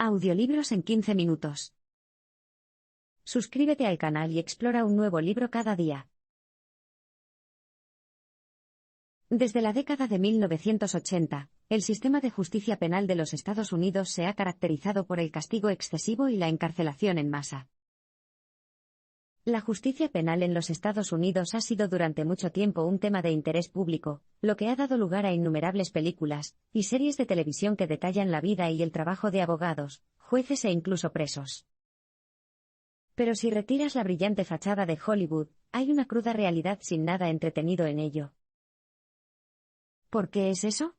Audiolibros en 15 minutos. Suscríbete al canal y explora un nuevo libro cada día. Desde la década de 1980, el sistema de justicia penal de los Estados Unidos se ha caracterizado por el castigo excesivo y la encarcelación en masa. La justicia penal en los Estados Unidos ha sido durante mucho tiempo un tema de interés público, lo que ha dado lugar a innumerables películas y series de televisión que detallan la vida y el trabajo de abogados, jueces e incluso presos. Pero si retiras la brillante fachada de Hollywood, hay una cruda realidad sin nada entretenido en ello. ¿Por qué es eso?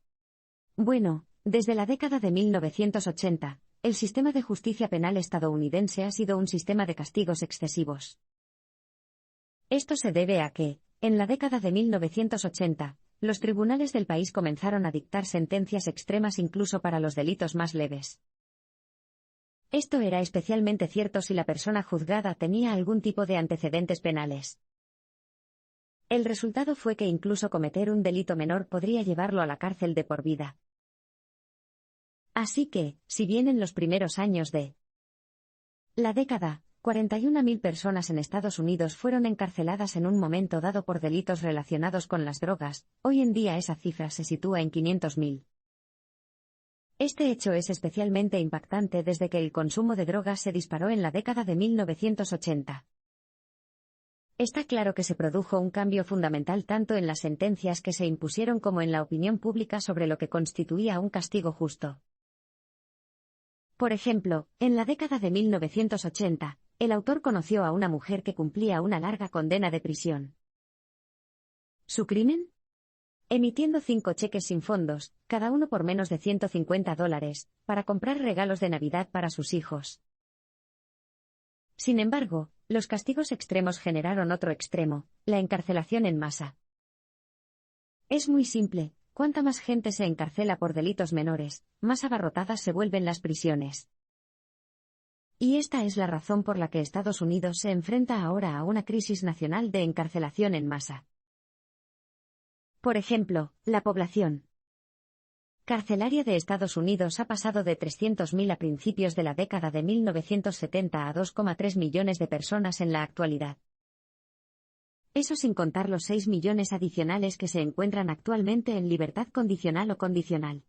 Bueno, desde la década de 1980, el sistema de justicia penal estadounidense ha sido un sistema de castigos excesivos. Esto se debe a que, en la década de 1980, los tribunales del país comenzaron a dictar sentencias extremas incluso para los delitos más leves. Esto era especialmente cierto si la persona juzgada tenía algún tipo de antecedentes penales. El resultado fue que incluso cometer un delito menor podría llevarlo a la cárcel de por vida. Así que, si bien en los primeros años de la década, 41.000 personas en Estados Unidos fueron encarceladas en un momento dado por delitos relacionados con las drogas, hoy en día esa cifra se sitúa en 500.000. Este hecho es especialmente impactante desde que el consumo de drogas se disparó en la década de 1980. Está claro que se produjo un cambio fundamental tanto en las sentencias que se impusieron como en la opinión pública sobre lo que constituía un castigo justo. Por ejemplo, en la década de 1980, el autor conoció a una mujer que cumplía una larga condena de prisión. ¿Su crimen? Emitiendo 5 cheques sin fondos, cada uno por menos de $150, para comprar regalos de Navidad para sus hijos. Sin embargo, los castigos extremos generaron otro extremo, la encarcelación en masa. Es muy simple, cuanta más gente se encarcela por delitos menores, más abarrotadas se vuelven las prisiones. Y esta es la razón por la que Estados Unidos se enfrenta ahora a una crisis nacional de encarcelación en masa. Por ejemplo, la población carcelaria de Estados Unidos ha pasado de 300.000 a principios de la década de 1970 a 2,3 millones de personas en la actualidad. Eso sin contar los 6 millones adicionales que se encuentran actualmente en libertad condicional o condicional.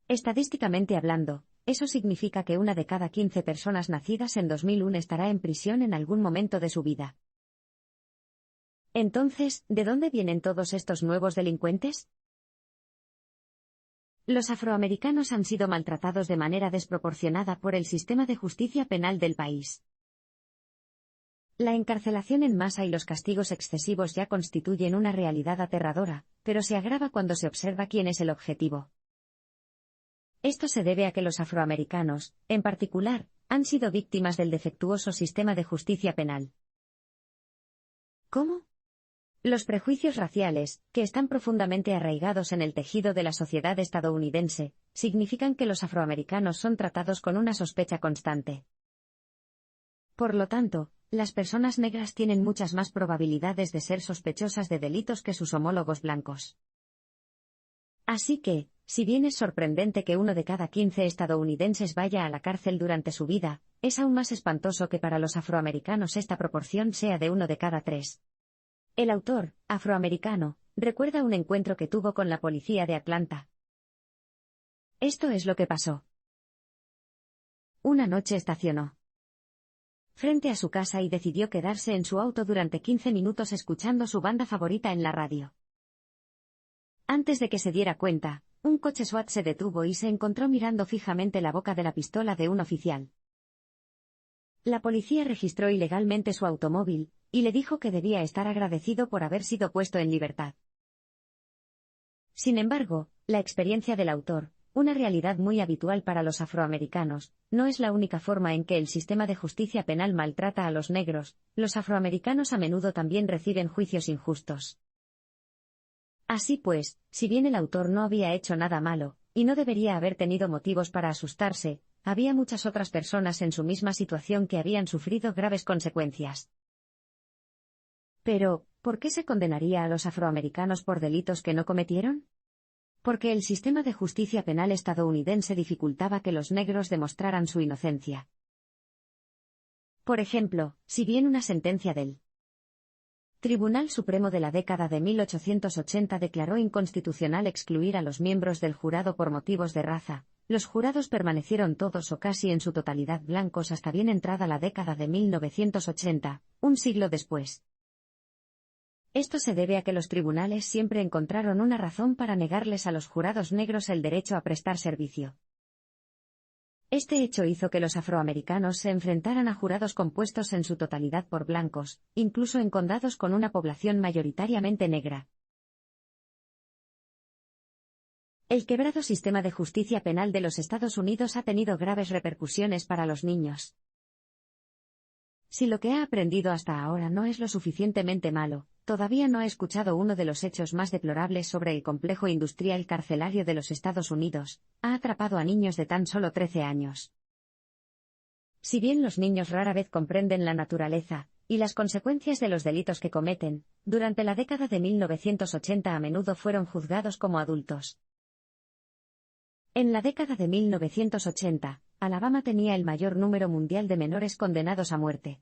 Estadísticamente hablando, eso significa que una de cada 15 personas nacidas en 2001 estará en prisión en algún momento de su vida. Entonces, ¿de dónde vienen todos estos nuevos delincuentes? Los afroamericanos han sido maltratados de manera desproporcionada por el sistema de justicia penal del país. La encarcelación en masa y los castigos excesivos ya constituyen una realidad aterradora, pero se agrava cuando se observa quién es el objetivo. Esto se debe a que los afroamericanos, en particular, han sido víctimas del defectuoso sistema de justicia penal. ¿Cómo? Los prejuicios raciales, que están profundamente arraigados en el tejido de la sociedad estadounidense, significan que los afroamericanos son tratados con una sospecha constante. Por lo tanto, las personas negras tienen muchas más probabilidades de ser sospechosas de delitos que sus homólogos blancos. Así que, si bien es sorprendente que 1 de cada 15 estadounidenses vaya a la cárcel durante su vida, es aún más espantoso que para los afroamericanos esta proporción sea de 1 de cada 3. El autor, afroamericano, recuerda un encuentro que tuvo con la policía de Atlanta. Esto es lo que pasó. Una noche estacionó frente a su casa y decidió quedarse en su auto durante 15 minutos escuchando su banda favorita en la radio. Antes de que se diera cuenta, un coche SWAT se detuvo y se encontró mirando fijamente la boca de la pistola de un oficial. La policía registró ilegalmente su automóvil, y le dijo que debía estar agradecido por haber sido puesto en libertad. Sin embargo, la experiencia del autor, una realidad muy habitual para los afroamericanos, no es la única forma en que el sistema de justicia penal maltrata a los negros. Los afroamericanos a menudo también reciben juicios injustos. Así pues, si bien el autor no había hecho nada malo, y no debería haber tenido motivos para asustarse, había muchas otras personas en su misma situación que habían sufrido graves consecuencias. Pero, ¿por qué se condenaría a los afroamericanos por delitos que no cometieron? Porque el sistema de justicia penal estadounidense dificultaba que los negros demostraran su inocencia. Por ejemplo, si bien una sentencia del Tribunal Supremo de la década de 1880 declaró inconstitucional excluir a los miembros del jurado por motivos de raza, los jurados permanecieron todos o casi en su totalidad blancos hasta bien entrada la década de 1980, un siglo después. Esto se debe a que los tribunales siempre encontraron una razón para negarles a los jurados negros el derecho a prestar servicio. Este hecho hizo que los afroamericanos se enfrentaran a jurados compuestos en su totalidad por blancos, incluso en condados con una población mayoritariamente negra. El quebrado sistema de justicia penal de los Estados Unidos ha tenido graves repercusiones para los niños. Si lo que ha aprendido hasta ahora no es lo suficientemente malo, todavía no ha escuchado uno de los hechos más deplorables sobre el complejo industrial carcelario de los Estados Unidos: ha atrapado a niños de tan solo 13 años. Si bien los niños rara vez comprenden la naturaleza y las consecuencias de los delitos que cometen, durante la década de 1980 a menudo fueron juzgados como adultos. En la década de 1980, Alabama tenía el mayor número mundial de menores condenados a muerte.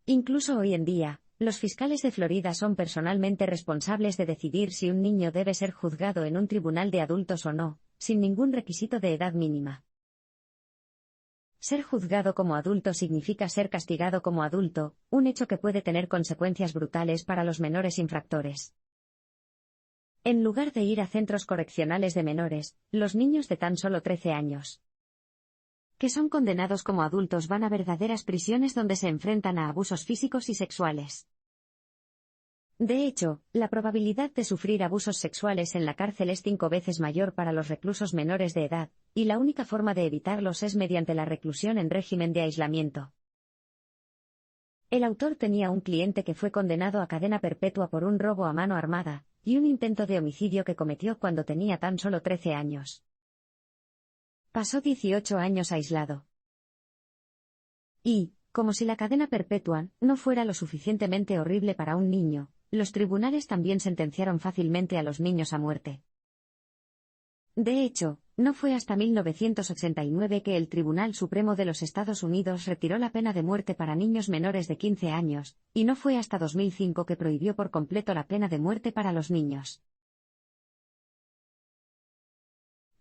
Incluso hoy en día, los fiscales de Florida son personalmente responsables de decidir si un niño debe ser juzgado en un tribunal de adultos o no, sin ningún requisito de edad mínima. Ser juzgado como adulto significa ser castigado como adulto, un hecho que puede tener consecuencias brutales para los menores infractores. En lugar de ir a centros correccionales de menores, los niños de tan solo 13 años que son condenados como adultos van a verdaderas prisiones donde se enfrentan a abusos físicos y sexuales. De hecho, la probabilidad de sufrir abusos sexuales en la cárcel es 5 veces mayor para los reclusos menores de edad, y la única forma de evitarlos es mediante la reclusión en régimen de aislamiento. El autor tenía un cliente que fue condenado a cadena perpetua por un robo a mano armada y un intento de homicidio que cometió cuando tenía tan solo 13 años. Pasó 18 años aislado. Y, como si la cadena perpetua no fuera lo suficientemente horrible para un niño, los tribunales también sentenciaron fácilmente a los niños a muerte. De hecho, no fue hasta 1989 que el Tribunal Supremo de los Estados Unidos retiró la pena de muerte para niños menores de 15 años, y no fue hasta 2005 que prohibió por completo la pena de muerte para los niños.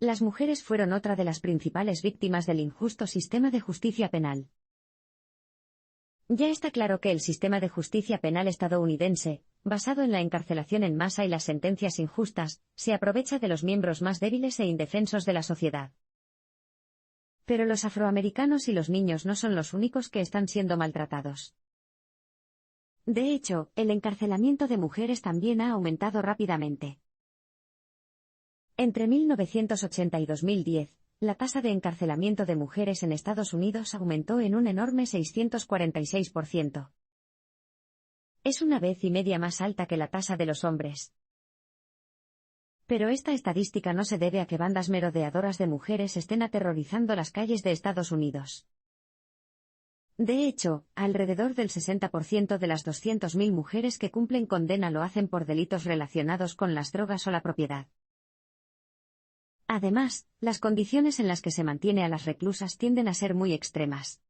Las mujeres fueron otra de las principales víctimas del injusto sistema de justicia penal. Ya está claro que el sistema de justicia penal estadounidense, basado en la encarcelación en masa y las sentencias injustas, se aprovecha de los miembros más débiles e indefensos de la sociedad. Pero los afroamericanos y los niños no son los únicos que están siendo maltratados. De hecho, el encarcelamiento de mujeres también ha aumentado rápidamente. Entre 1980 y 2010, la tasa de encarcelamiento de mujeres en Estados Unidos aumentó en un enorme 646%. Es 1,5 veces más alta que la tasa de los hombres. Pero esta estadística no se debe a que bandas merodeadoras de mujeres estén aterrorizando las calles de Estados Unidos. De hecho, alrededor del 60% de las 200.000 mujeres que cumplen condena lo hacen por delitos relacionados con las drogas o la propiedad. Además, las condiciones en las que se mantiene a las reclusas tienden a ser muy extremas.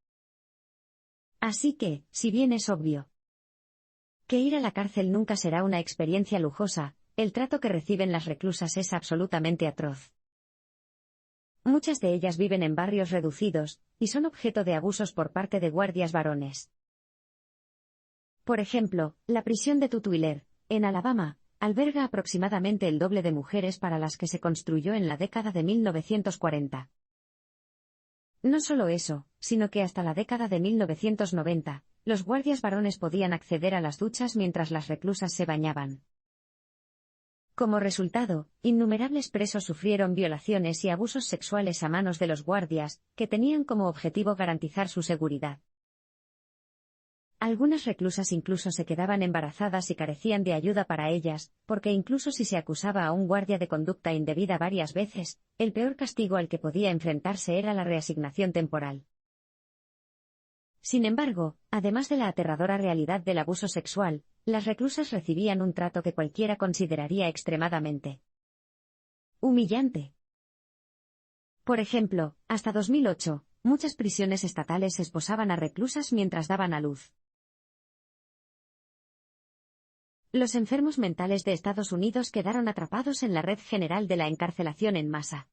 Así que, si bien es obvio que ir a la cárcel nunca será una experiencia lujosa, el trato que reciben las reclusas es absolutamente atroz. Muchas de ellas viven en barrios reducidos, y son objeto de abusos por parte de guardias varones. Por ejemplo, la prisión de Tutwiler, en Alabama, alberga aproximadamente el doble de mujeres para las que se construyó en la década de 1940. No solo eso, sino que hasta la década de 1990, los guardias varones podían acceder a las duchas mientras las reclusas se bañaban. Como resultado, innumerables presos sufrieron violaciones y abusos sexuales a manos de los guardias, que tenían como objetivo garantizar su seguridad. Algunas reclusas incluso se quedaban embarazadas y carecían de ayuda para ellas, porque incluso si se acusaba a un guardia de conducta indebida varias veces, el peor castigo al que podía enfrentarse era la reasignación temporal. Sin embargo, además de la aterradora realidad del abuso sexual, las reclusas recibían un trato que cualquiera consideraría extremadamente Humillante. Por ejemplo, hasta 2008, muchas prisiones estatales esposaban a reclusas mientras daban a luz. Los enfermos mentales de Estados Unidos quedaron atrapados en la red general de la encarcelación en masa.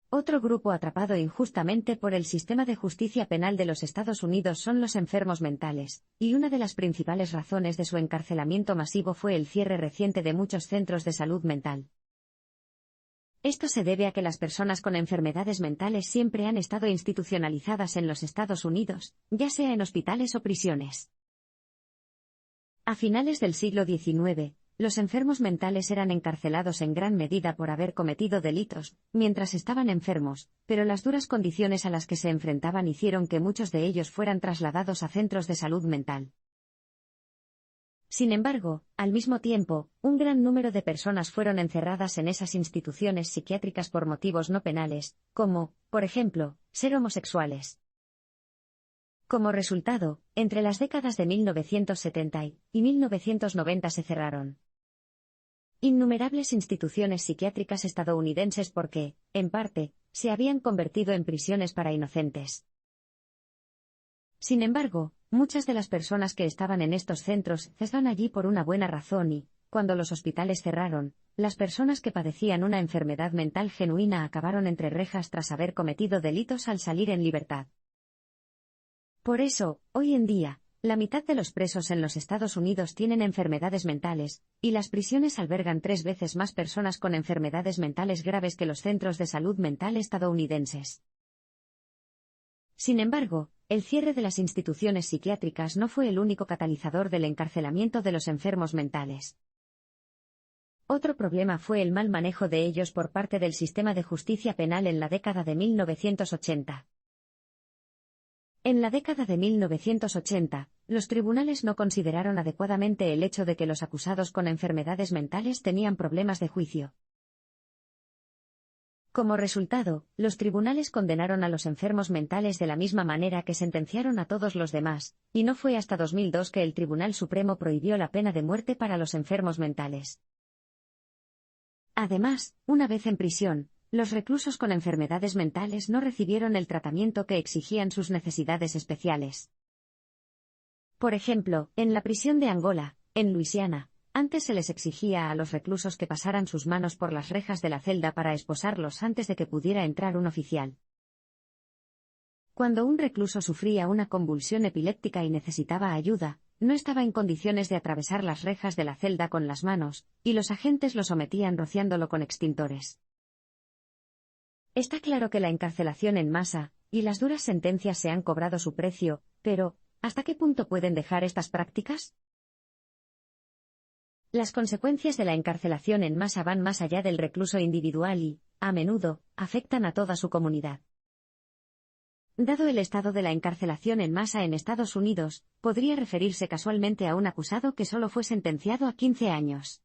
Otro grupo atrapado injustamente por el sistema de justicia penal de los Estados Unidos son los enfermos mentales, y una de las principales razones de su encarcelamiento masivo fue el cierre reciente de muchos centros de salud mental. Esto se debe a que las personas con enfermedades mentales siempre han estado institucionalizadas en los Estados Unidos, ya sea en hospitales o prisiones. A finales del siglo XIX, los enfermos mentales eran encarcelados en gran medida por haber cometido delitos, mientras estaban enfermos, pero las duras condiciones a las que se enfrentaban hicieron que muchos de ellos fueran trasladados a centros de salud mental. Sin embargo, al mismo tiempo, un gran número de personas fueron encerradas en esas instituciones psiquiátricas por motivos no penales, como, por ejemplo, ser homosexuales. Como resultado, entre las décadas de 1970 y 1990 se cerraron innumerables instituciones psiquiátricas estadounidenses porque, en parte, se habían convertido en prisiones para inocentes. Sin embargo, muchas de las personas que estaban en estos centros estaban allí por una buena razón y, cuando los hospitales cerraron, las personas que padecían una enfermedad mental genuina acabaron entre rejas tras haber cometido delitos al salir en libertad. Por eso, hoy en día, la mitad de los presos en los Estados Unidos tienen enfermedades mentales, y las prisiones albergan 3 veces más personas con enfermedades mentales graves que los centros de salud mental estadounidenses. Sin embargo, el cierre de las instituciones psiquiátricas no fue el único catalizador del encarcelamiento de los enfermos mentales. Otro problema fue el mal manejo de ellos por parte del sistema de justicia penal en la década de 1980. En la década de 1980, los tribunales no consideraron adecuadamente el hecho de que los acusados con enfermedades mentales tenían problemas de juicio. Como resultado, los tribunales condenaron a los enfermos mentales de la misma manera que sentenciaron a todos los demás, y no fue hasta 2002 que el Tribunal Supremo prohibió la pena de muerte para los enfermos mentales. Además, una vez en prisión, los reclusos con enfermedades mentales no recibieron el tratamiento que exigían sus necesidades especiales. Por ejemplo, en la prisión de Angola, en Luisiana, antes se les exigía a los reclusos que pasaran sus manos por las rejas de la celda para esposarlos antes de que pudiera entrar un oficial. Cuando un recluso sufría una convulsión epiléptica y necesitaba ayuda, no estaba en condiciones de atravesar las rejas de la celda con las manos, y los agentes lo sometían rociándolo con extintores. Está claro que la encarcelación en masa y las duras sentencias se han cobrado su precio, pero ¿hasta qué punto pueden dejar estas prácticas? Las consecuencias de la encarcelación en masa van más allá del recluso individual y, a menudo, afectan a toda su comunidad. Dado el estado de la encarcelación en masa en Estados Unidos, podría referirse casualmente a un acusado que solo fue sentenciado a 15 años.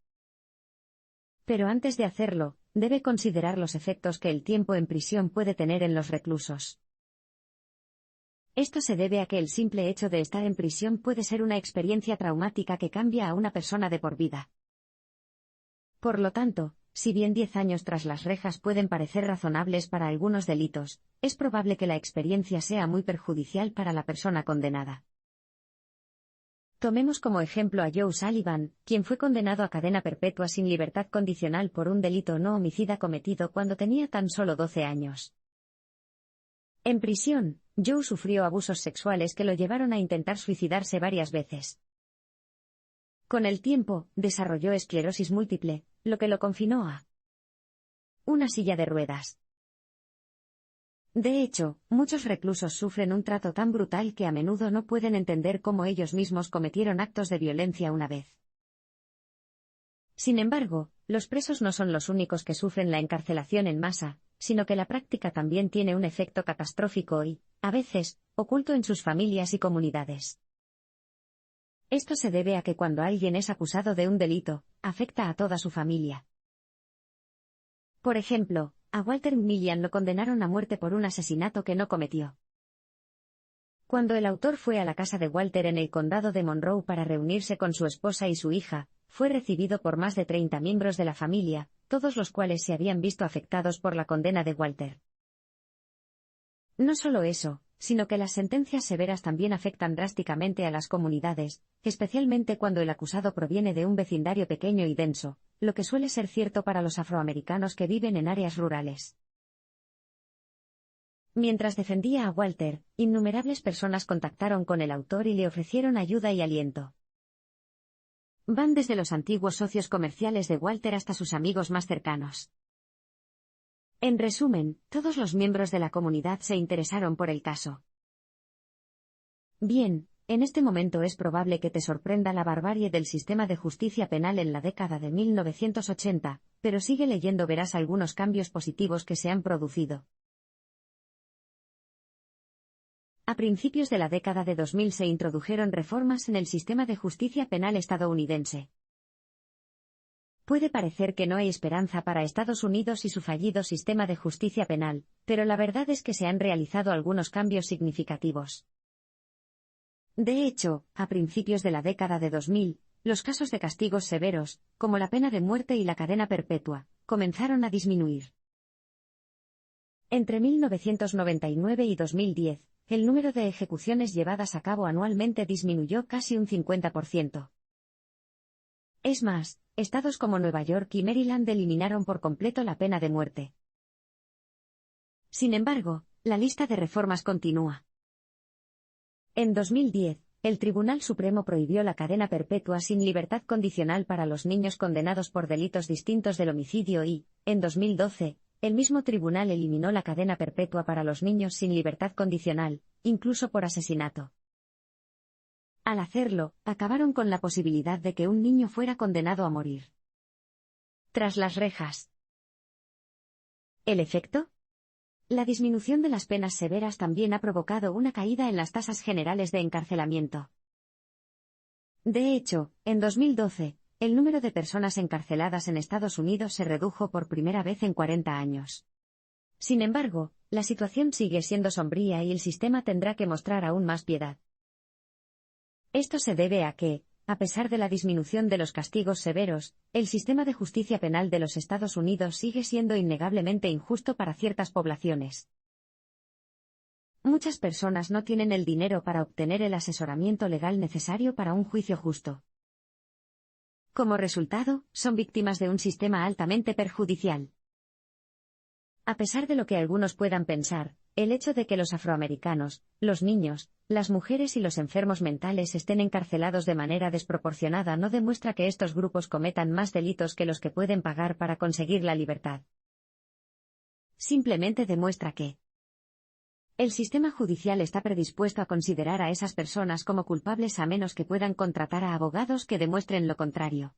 Pero antes de hacerlo, debe considerar los efectos que el tiempo en prisión puede tener en los reclusos. Esto se debe a que el simple hecho de estar en prisión puede ser una experiencia traumática que cambia a una persona de por vida. Por lo tanto, si bien 10 años tras las rejas pueden parecer razonables para algunos delitos, es probable que la experiencia sea muy perjudicial para la persona condenada. Tomemos como ejemplo a Joe Sullivan, quien fue condenado a cadena perpetua sin libertad condicional por un delito no homicida cometido cuando tenía tan solo 12 años. En prisión, Joe sufrió abusos sexuales que lo llevaron a intentar suicidarse varias veces. Con el tiempo, desarrolló esclerosis múltiple, lo que lo confinó a una silla de ruedas. De hecho, muchos reclusos sufren un trato tan brutal que a menudo no pueden entender cómo ellos mismos cometieron actos de violencia una vez. Sin embargo, los presos no son los únicos que sufren la encarcelación en masa, sino que la práctica también tiene un efecto catastrófico y, a veces, oculto en sus familias y comunidades. Esto se debe a que cuando alguien es acusado de un delito, afecta a toda su familia. Por ejemplo, a Walter Millian lo condenaron a muerte por un asesinato que no cometió. Cuando el autor fue a la casa de Walter en el condado de Monroe para reunirse con su esposa y su hija, fue recibido por más de 30 miembros de la familia, todos los cuales se habían visto afectados por la condena de Walter. No solo eso, sino que las sentencias severas también afectan drásticamente a las comunidades, especialmente cuando el acusado proviene de un vecindario pequeño y denso, lo que suele ser cierto para los afroamericanos que viven en áreas rurales. Mientras defendía a Walter, innumerables personas contactaron con el autor y le ofrecieron ayuda y aliento. Van desde los antiguos socios comerciales de Walter hasta sus amigos más cercanos. En resumen, todos los miembros de la comunidad se interesaron por el caso. Bien, en este momento es probable que te sorprenda la barbarie del sistema de justicia penal en la década de 1980, pero sigue leyendo verás algunos cambios positivos que se han producido. A principios de la década de 2000 se introdujeron reformas en el sistema de justicia penal estadounidense. Puede parecer que no hay esperanza para Estados Unidos y su fallido sistema de justicia penal, pero la verdad es que se han realizado algunos cambios significativos. De hecho, a principios de la década de 2000, los casos de castigos severos, como la pena de muerte y la cadena perpetua, comenzaron a disminuir. Entre 1999 y 2010, el número de ejecuciones llevadas a cabo anualmente disminuyó casi un 50%. Es más, estados como Nueva York y Maryland eliminaron por completo la pena de muerte. Sin embargo, la lista de reformas continúa. En 2010, el Tribunal Supremo prohibió la cadena perpetua sin libertad condicional para los niños condenados por delitos distintos del homicidio y, en 2012, el mismo tribunal eliminó la cadena perpetua para los niños sin libertad condicional, incluso por asesinato. Al hacerlo, acabaron con la posibilidad de que un niño fuera condenado a morir. Tras las rejas. ¿El efecto? La disminución de las penas severas también ha provocado una caída en las tasas generales de encarcelamiento. De hecho, en 2012, el número de personas encarceladas en Estados Unidos se redujo por primera vez en 40 años. Sin embargo, la situación sigue siendo sombría y el sistema tendrá que mostrar aún más piedad. Esto se debe a que, a pesar de la disminución de los castigos severos, el sistema de justicia penal de los Estados Unidos sigue siendo innegablemente injusto para ciertas poblaciones. Muchas personas no tienen el dinero para obtener el asesoramiento legal necesario para un juicio justo. Como resultado, son víctimas de un sistema altamente perjudicial. A pesar de lo que algunos puedan pensar, el hecho de que los afroamericanos, los niños, las mujeres y los enfermos mentales estén encarcelados de manera desproporcionada no demuestra que estos grupos cometan más delitos que los que pueden pagar para conseguir la libertad. Simplemente demuestra que el sistema judicial está predispuesto a considerar a esas personas como culpables a menos que puedan contratar a abogados que demuestren lo contrario.